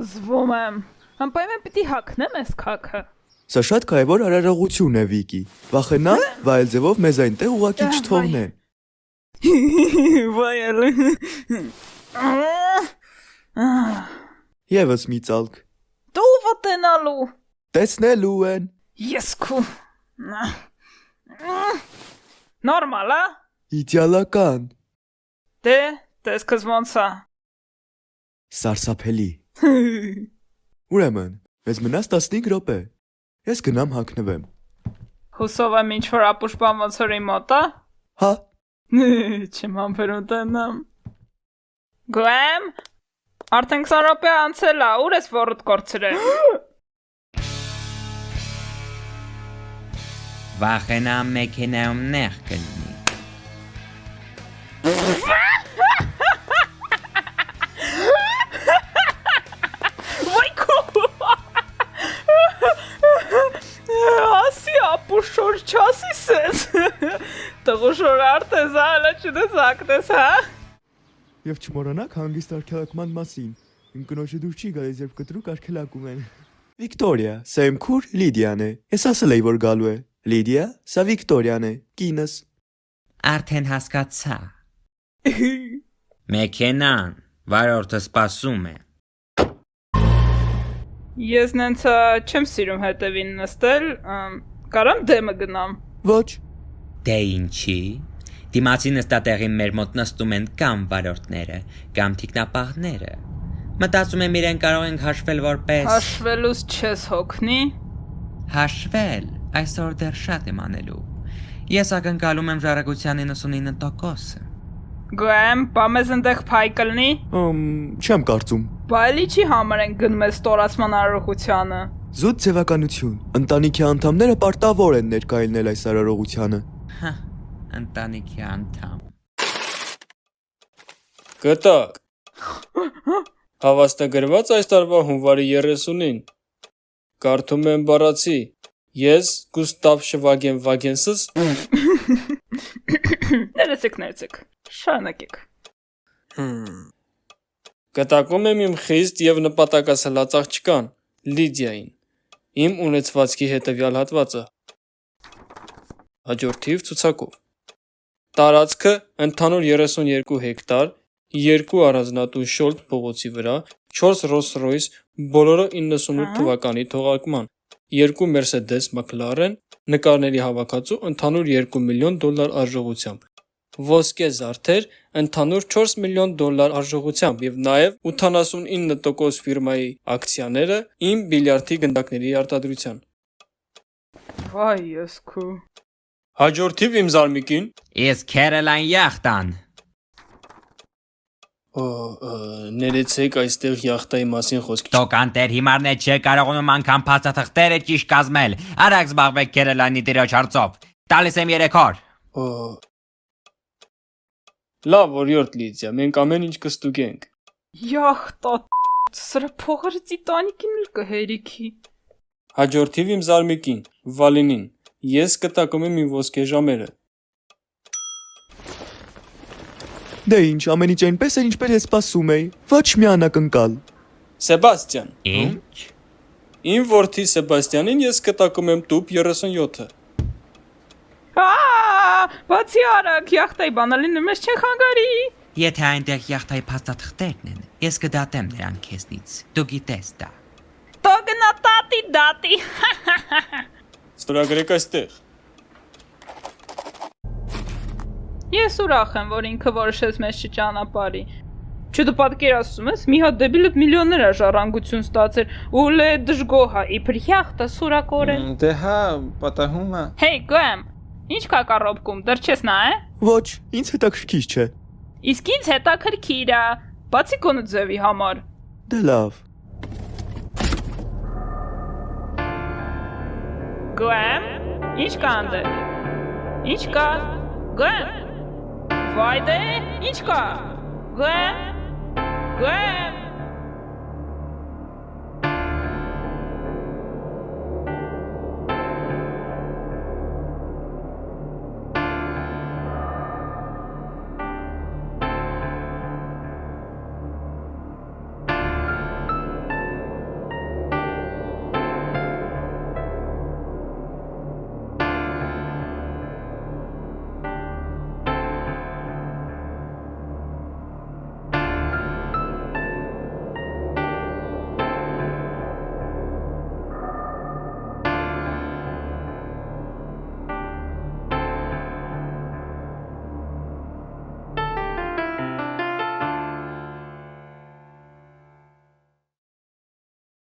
Զզվում եմ։ Անպայման պիտի հագնեմ այս քաքը։ Սա շատ կարևոր արարողություն է, Վիկի։ Վախենան, վայել ձևով մեզ այնտեղ ուղղակի չթողնեն։ Վայել։ Եվս մի ծալք։ Դու վտենալու։ Տեսնելու են։ Ես քու։ Նորմալ, հա։ Իդեալական։ Դե, տեսքս ոնց է։ Սարսափելի։ Ուրեմն, մեզ մնաց 15 րոպե։ Ես գնամ հագնվեմ։ Հուսով եմ ինչ-որ ապուշպան ոնց որ իմ մոտ է։ Հա։ Չեմ համբերում տնամ։ Գլեմ, արդեն 20 րոպե անցել է, ուր ես ոռդ կորցրել։ Վախենամ մեքենայում նեղ կլինի։ Ասի ապուշոր չասիս ես։ Տղուշոր արտես հալա չդես ակտես, հա։ Եվ չմոռանաք հանգիստ արգելակման մասին։ Իմ կնոջը դուր չի գալիս, երբ կտրուկ արգելակում են։ Վիկտորիա, սա իմ քուր Լիդիան է։ Ես ասել էի, որ գալու է։ Լիդիա, սա Վիկտորիան է, կինս։ Արդեն հասկացա։ Մեքենան, վարորդը սպասում է։ Ես նենց չեմ սիրում հետևին նստել, կարամ դեմը գնամ։ Ոչ։ Դե ինչի։ Դիմացի նստատեղին մեր մոտ նստում են կամ վարորդները, կամ թիկնապահները։ Մտածում եմ իրեն կարող ենք հաշվել որպես… Հաշվելուց չես հոգնի։ Հաշվել, այսօր դեռ շատ եմ անելու։ Ես ակնկալում եմ ժառանգության 99%-ը։ Գոյեմ, պամեզ ընդեղ փայ կլնի։ Չեմ կարծում։ Բայլի չի համար են գնում ես ստորացման արարողությանը։ Զուտ ձևականություն։ Ընտանիքի անդամները պարտավոր են ներկայացնել այս արարողությանը։ Հա, ընտանիքի անդամ։ Գտակ։ Հավաստագրված այս տարվա հունվարի 30-ին։ Կարդում եմ բառացի։ Ես Գուստավ Շվագեն Վագենսս։ Ներեցեք։ Շարունակեք։ Գտակում եմ իմ խիստ եւ նպատակասլաց աղջկան, Լիդիային։ Իմ ունեցվածքի հետևյալ հատվածը։ Հաջորդիվ ցուցակով։ Տարածքը ընդհանուր 32 հեկտար, 2 առանձնատուն շոլտ փողոցի վրա, 4 Rolls-Royce, բոլորը 98 թվականի թողարկման, 2 Mercedes McLaren, նկարների հավաքածու ընդհանուր $2 միլիոն արժողությամբ, ոսկե զարդեր ընդհանուր $4 միլիոն արժողությամբ եւ նաեւ 89% ֆիրմայի ակցիաները իմ բիլիարդի գնդակների արտադրության։ Վայ, ես քու։ Հաջորդիվ իմ զարմիկին։ Ես Քերելայն յախտան։ Ներեցեք, այստեղ յախտայի մասին խոսք չի։ Դուք անտեր հիմարներ չեք կարողանում անգամ փաստաթղթերը ճիշտ կազմել։ Արագ զբաղվեք Քերելայնի տիրոջ հարցով։ Տալիս եմ 3 օր։ Լավ, օրիորդ Լիդիա, մենք ամեն ինչ կստուգենք։ Յախտա, սրա փողերը տիտանիկին էլ կհերիքի։ Հաջորդիվ իմ զարմիկին, Վալինին, ես կտակում եմ իմ ոսկե ժամերը։ Դե ինչ, ամեն ինչ այնպես էր, ինչպես ես սպասում էի։ Ոչ մի անակնկալ։ Սեբաստիան։ Ինչ։ Իմ որդի Սեբաստիանին ես կտակում եմ տուփ 37-ը։ Բացի արագ, յախտայի բանալին մեզ չեն խանգարի։ Եթե այնտեղ յախտայի փաստաթղթերն են, ես կդատեմ նրան քեզնից։ Դու գիտես դա։ Տոգնա տատի։ Ստորագրեք այստեղ։ Ես ուրախ եմ, որ ինքը որոշեց մեզ չճանապարհի։ Չէ դու պատկերացնում ես, մի հատ դեբիլը միլիոններ է ժառանգություն ստացել, ու լե դժգոհ է, իբր յախտը սուրակորեն։ Դե հա, պատահում է։ Հեյ, Գոեմ, ինչ կա կարոպկում, դեռ չես նայ։ Ոչ, ինձ հետաքրքիր չէ։ Իսկ ինձ հետաքրքիր է, բացի կոնը ձևի համար։ Դե լավ։ Գոեմ, ինչ կա անդե։ Ինչ կա։ Գոեմ։ Վայ դե, ինչ կա։ Գոեմ։